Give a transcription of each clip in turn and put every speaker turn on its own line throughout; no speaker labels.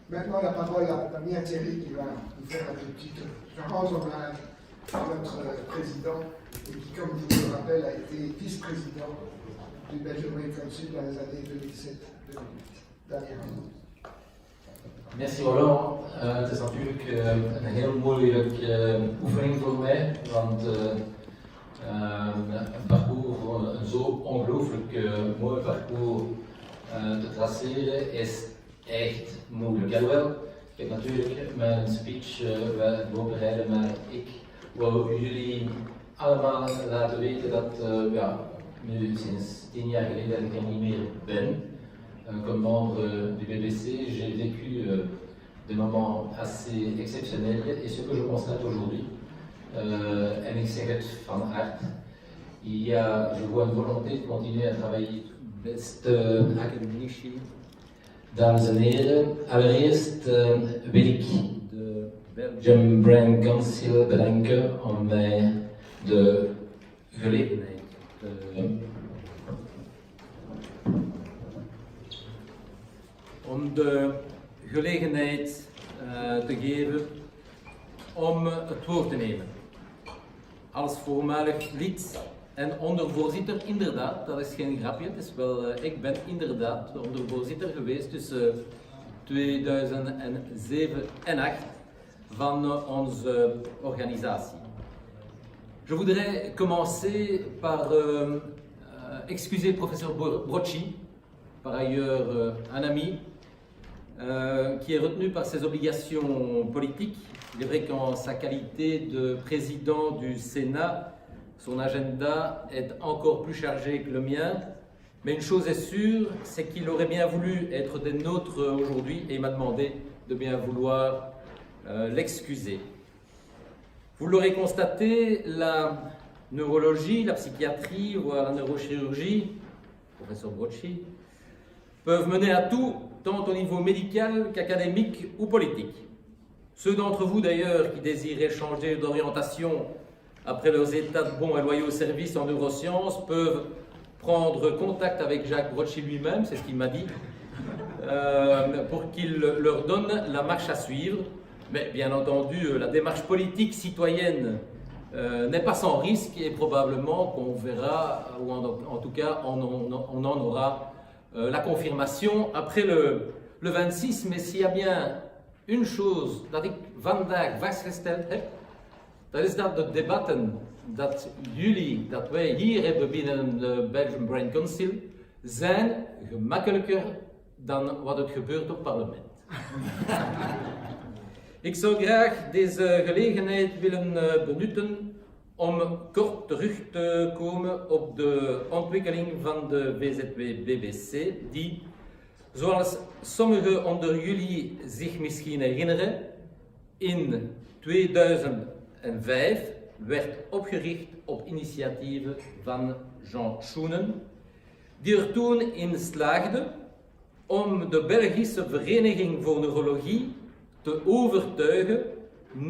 Maintenant, la parole à l'ami Thierry qui va nous faire un petit rendre hommage à notre président et qui, comme je vous le rappelle, a été vice-président du Belgian Brain Council dans les années 2007-2008. Daniel.
Merci Roland. Het is natuurlijk een heel moeilijke oefening voor mij, want een parcours voor een zo ongelooflijk mooi parcours te traceren is echt moeilijk. Jawel, ik heb natuurlijk mijn speech voorbereiden, maar ik wil jullie allemaal laten weten dat nu sinds 10 jaar geleden dat ik er niet meer ben. Comme membre du BBC, j'ai vécu des moments assez exceptionnels et ce que je constate aujourd'hui, en ik zeg het van harte, je vois une volonté de continuer à travailler. Beste academici, dames en heren, allereerst wil ik de Belgian Brain Council bedanken om mij de gelegenheid te geven om het woord te nemen. Als voormalig lid en ondervoorzitter, inderdaad, dat is geen grapje, het is wel, ik ben inderdaad ondervoorzitter geweest tussen 2007 en 2008 van onze organisatie. Je voudrais commencer par excuser le professeur Brocci, par ailleurs un ami, qui est retenu par ses obligations politiques. Il est vrai qu'en sa qualité de président du Sénat, son agenda est encore plus chargé que le mien, mais une chose est sûre, c'est qu'il aurait bien voulu être des nôtres aujourd'hui et il m'a demandé de bien vouloir l'excuser. Vous l'aurez constaté, la neurologie, la psychiatrie, voire la neurochirurgie, professeur Brocci, peuvent mener à tout, tant au niveau médical qu'académique ou politique. Ceux d'entre vous d'ailleurs qui désirent changer d'orientation après leurs états de bons et loyaux services en neurosciences peuvent prendre contact avec Jacques Brocci lui-même, c'est ce qu'il m'a dit, pour qu'il leur donne la marche à suivre. Mais bien entendu, la démarche politique citoyenne n'est pas sans risque et probablement qu'on verra, ou en tout cas on en aura la confirmation après le 26. Mais s'il y a bien une chose dat ik vandaag vastgesteld heb, dat is dat de debatten dat wij hier hebben binnen de Belgian Brain Council zijn gemakkelijker dan wat het gebeurt op parlement. Ik zou graag deze gelegenheid willen benutten om kort terug te komen op de ontwikkeling van de VZW-BBC, die, zoals sommigen onder jullie zich misschien herinneren, in 2005 werd opgericht op initiatieven van Jean Schoenen, die er toen in slaagde om de Belgische Vereniging voor Neurologie te overtuigen 90.000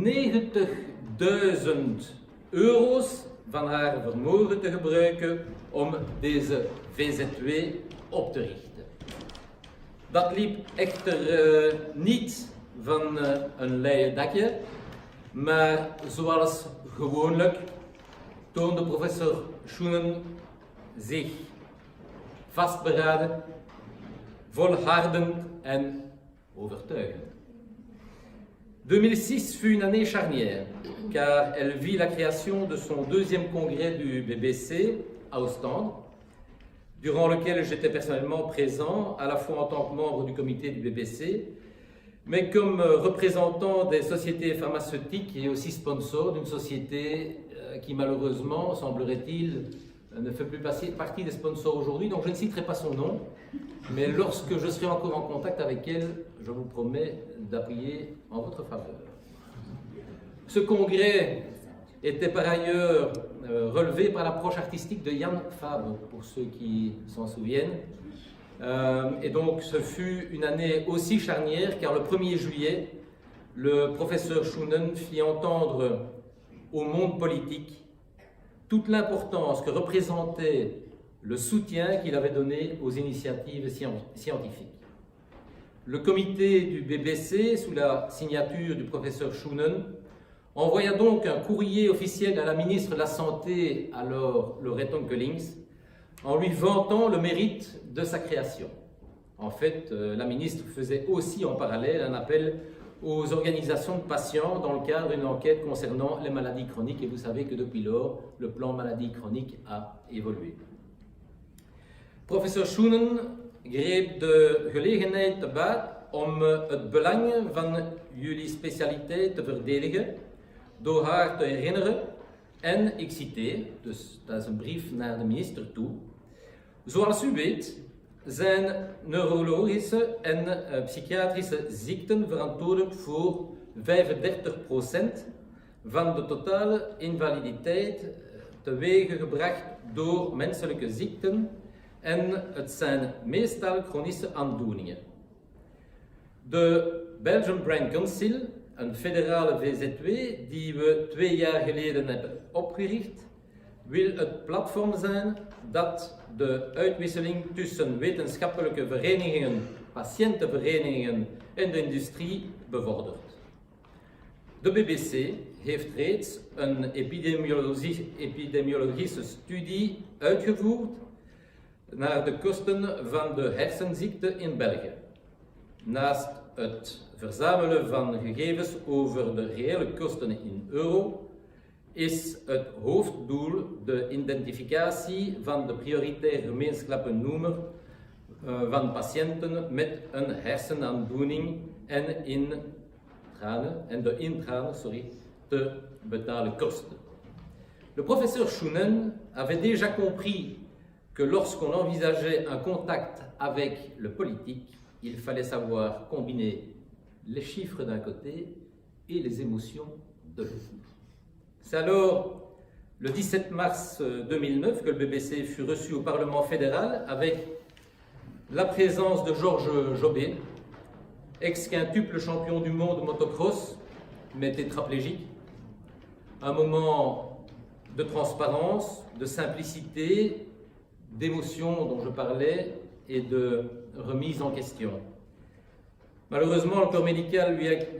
euro's van haar vermogen te gebruiken om deze VZW op te richten. Dat liep echter niet van een leien dakje, maar zoals gewoonlijk toonde professor Schoenen zich vastberaden, volhardend en overtuigend. 2006 fut une année charnière, car elle vit la création de son deuxième congrès du BBC à Ostende, durant lequel j'étais personnellement présent, à la fois en tant que membre du comité du BBC, mais comme représentant des sociétés pharmaceutiques et aussi sponsor d'une société qui malheureusement, semblerait-il, ne fait plus partie des sponsors aujourd'hui, donc je ne citerai pas son nom, mais lorsque je serai encore en contact avec elle, je vous promets d'appuyer en votre faveur. Ce congrès était par ailleurs relevé par l'approche artistique de Jan Fabre, pour ceux qui s'en souviennent. Et donc ce fut une année aussi charnière, car le 1er juillet, le professeur Schoenen fit entendre au monde politique toute l'importance que représentait le soutien qu'il avait donné aux initiatives scientifiques. le comité du BBC, sous la signature du professeur Schoonen, envoya donc un courrier officiel à la ministre de la Santé, alors Lorette Onkelings, en lui vantant le mérite de sa création. En fait, la ministre faisait aussi en parallèle un appel aux organisations de patients dans le cadre d'une enquête concernant les maladies chroniques, et vous savez que depuis lors, le plan maladies chroniques a évolué. Professor Schoonen greep de gelegenheid te baat om het belang van jullie specialiteit te verdedigen, door haar te herinneren en, ik citeer, dus dat is een brief naar de minister toe, zoals u weet zijn neurologische en psychiatrische ziekten verantwoordelijk voor 35% van de totale invaliditeit teweeggebracht door menselijke ziekten en het zijn meestal chronische aandoeningen. De Belgian Brain Council, een federale VZW die we 2 jaar geleden hebben opgericht, wil het platform zijn dat de uitwisseling tussen wetenschappelijke verenigingen, patiëntenverenigingen en de industrie bevordert. De BBC heeft reeds een epidemiologische studie uitgevoerd naar de kosten van de hersenziekte in België. Naast het verzamelen van gegevens over de reële kosten in euro, is het hoofddoel de identificatie van de prioritaire gemeenschappennummer van patiënten met een hersenaandoening en de intranen te betalen kosten. Le professeur Schoonen avait déjà compris que lorsqu'on envisageait un contact avec le politique, il fallait savoir combiner les chiffres d'un côté et les émotions de l'autre. C'est alors le 17 mars 2009 que le BBC fut reçu au Parlement fédéral avec la présence de Georges Jobé, ex-quintuple champion du monde motocross, mais tétraplégique. Un moment de transparence, de simplicité, d'émotion dont je parlais et de remise en question. Malheureusement, le corps médical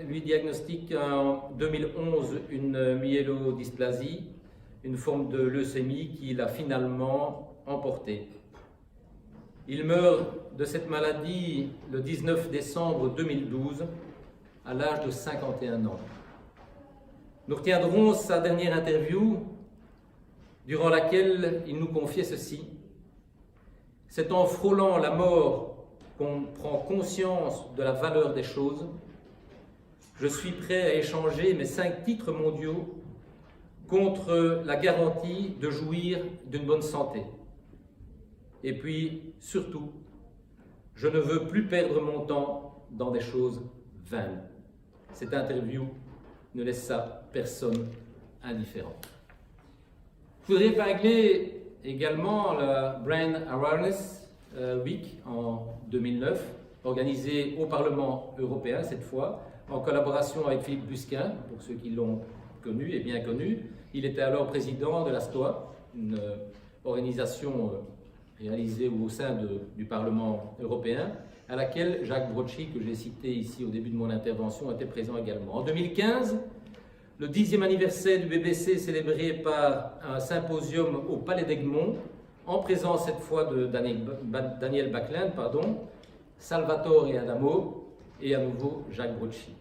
lui diagnostique en 2011 une myélodysplasie, une forme de leucémie qui l'a finalement emporté. Il meurt de cette maladie le 19 décembre 2012, à l'âge de 51 ans. Nous retiendrons sa dernière interview, durant laquelle il nous confiait ceci. C'est en frôlant la mort qu'on prend conscience de la valeur des choses. Je suis prêt à échanger mes 5 titres mondiaux contre la garantie de jouir d'une bonne santé. Et puis, surtout, je ne veux plus perdre mon temps dans des choses vaines. Cette interview ne laissa personne indifférent. Je voudrais épingler également la Brain Awareness Week en 2009, organisée au Parlement européen cette fois, en collaboration avec Philippe Busquin, pour ceux qui l'ont connu et bien connu. Il était alors président de la STOA, une organisation réalisée au sein du Parlement européen, à laquelle Jacques Brocchi, que j'ai cité ici au début de mon intervention, était présent également. En 2015, le 10e anniversaire du BBC célébré par un symposium au Palais d'Egmont, en présence cette fois de Daniel Backlund, Salvatore Adamo et à nouveau Jacques Brocchi.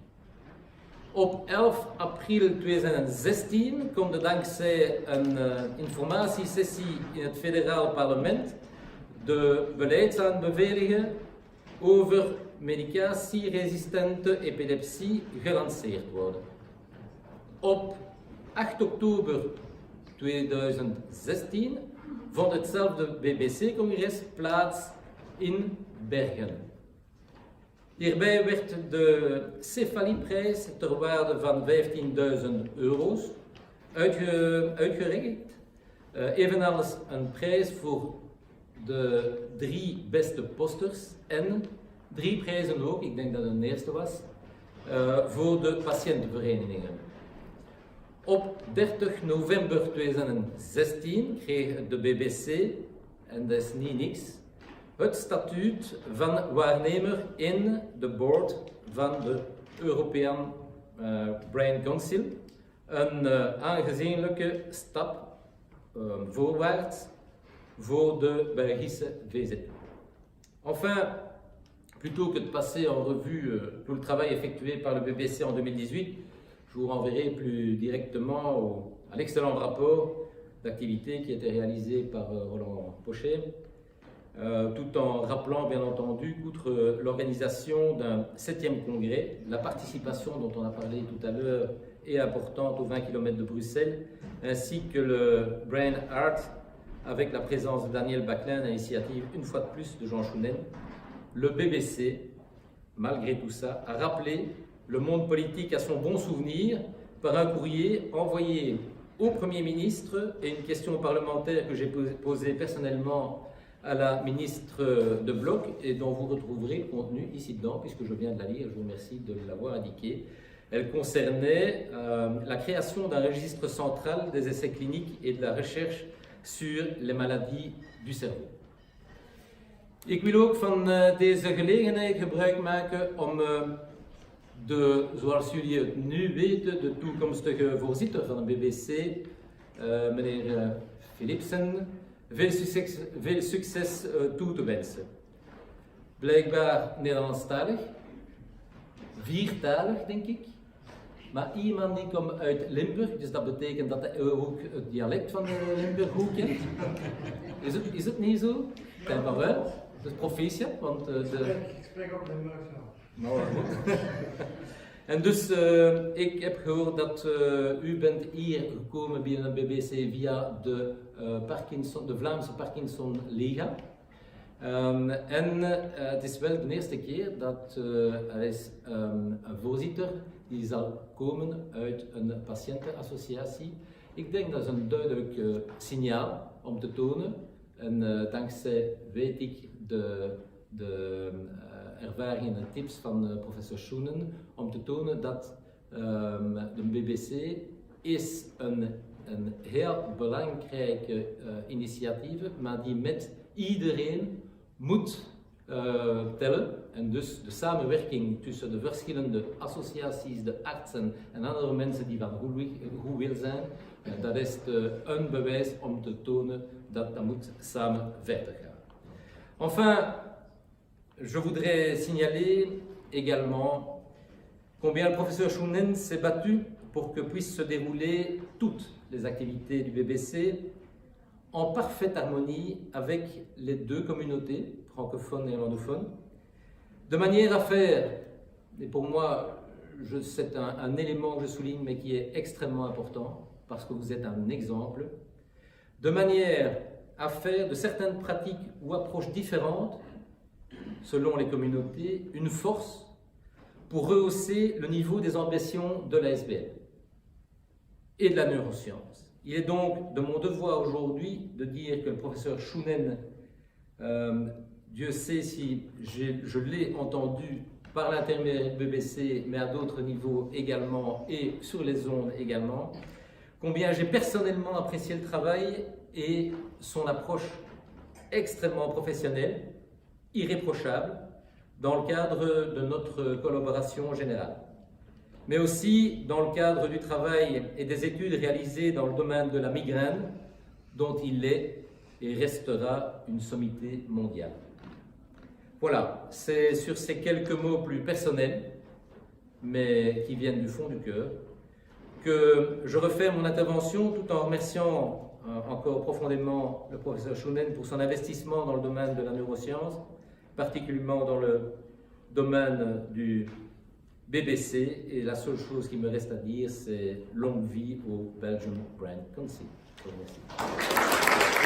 Op 11 april 2016 komt dankzij een informatiesessie in het federaal parlement de beleidsaanbevelingen over medicatieresistente epilepsie gelanceerd worden. Op 8 oktober 2016 vond hetzelfde BBC-congres plaats in Bergen. Hierbij werd de Cefalieprijs ter waarde van €15.000 uitgereikt, evenals een prijs voor de 3 beste posters en 3 prijzen ook, ik denk dat het een eerste was, voor de patiëntenverenigingen. Op 30 november 2016 kreeg de BBC, en dat is niet niks, het statuut van waarnemer in de board van de European Brain Council. Een aangezienlijke stap voorwaarts voor de Belgische VZ. Enfin, plutôt que de passer en revue tout le travail effectué par le BBC en 2018, je vous renverrai plus directement à l'excellent rapport d'activité qui a été réalisé par Roland Pochet, tout en rappelant bien entendu qu'outre l'organisation d'un 7e congrès, la participation dont on a parlé tout à l'heure est importante aux 20 km de Bruxelles, ainsi que le Brain Art avec la présence de Daniel Backlin à l'initiative une fois de plus de Jean Chounen. Le BBC, malgré tout ça, a rappelé le monde politique à son bon souvenir par un courrier envoyé au Premier ministre et une question parlementaire que j'ai posée personnellement à la ministre de Bloc et dont vous retrouverez le contenu ici dedans puisque je viens de la lire, je vous remercie de l'avoir indiqué. Elle concernait la création d'un registre central des essais cliniques et de la recherche sur les maladies du cerveau. Ik wil ook van deze gelegenheid gebruik maken om zoals jullie het nu weten, de toekomstige voorzitter van de BBC, meneer Philipsen, veel succes toe te wensen. Blijkbaar Nederlandstalig, viertalig denk ik, maar iemand die komt uit Limburg, dus dat betekent dat hij ook het dialect van Limburg goed kent. Is het niet zo? Ten van wel, dus proficiat, want
Ik spreek ook Limburg zelf.
Nou, goed. En dus, ik heb gehoord dat u bent hier gekomen binnen de BBC via de Vlaamse Parkinson Liga. En het is wel de eerste keer dat er is een voorzitter die zal komen uit een patiëntenassociatie. Ik denk dat is een duidelijk signaal om te tonen. En dankzij, weet ik, de ervaringen en tips van professor Schoenen om te tonen dat de BBC is een heel belangrijke initiatief, maar die met iedereen moet tellen. En dus de samenwerking tussen de verschillende associaties, de artsen en andere mensen die van goed wil zijn, dat is een bewijs om te tonen dat dat moet samen verder gaan. Enfin, je voudrais signaler également combien le professeur Schoenen s'est battu pour que puissent se dérouler toutes les activités du BBC en parfaite harmonie avec les deux communautés, francophones et néerlandophones, de manière à faire, et pour moi c'est un élément que je souligne mais qui est extrêmement important parce que vous êtes un exemple, de manière à faire de certaines pratiques ou approches différentes selon les communautés, une force pour rehausser le niveau des ambitions de l'ASBL et de la neuroscience. Il est donc de mon devoir aujourd'hui de dire que le professeur Schoenen, Dieu sait si je l'ai entendu par l'intermédiaire du BBC, mais à d'autres niveaux également et sur les ondes également, combien j'ai personnellement apprécié le travail et son approche extrêmement professionnelle, irréprochable, dans le cadre de notre collaboration générale. Mais aussi dans le cadre du travail et des études réalisées dans le domaine de la migraine, dont il est et restera une sommité mondiale. Voilà, c'est sur ces quelques mots plus personnels, mais qui viennent du fond du cœur, que je refais mon intervention tout en remerciant encore profondément le professeur Schoenen pour son investissement dans le domaine de la neuroscience, particulièrement dans le domaine du BBC. Et la seule chose qui me reste à dire, c'est longue vie au Belgian Brain Council. Je vous remercie.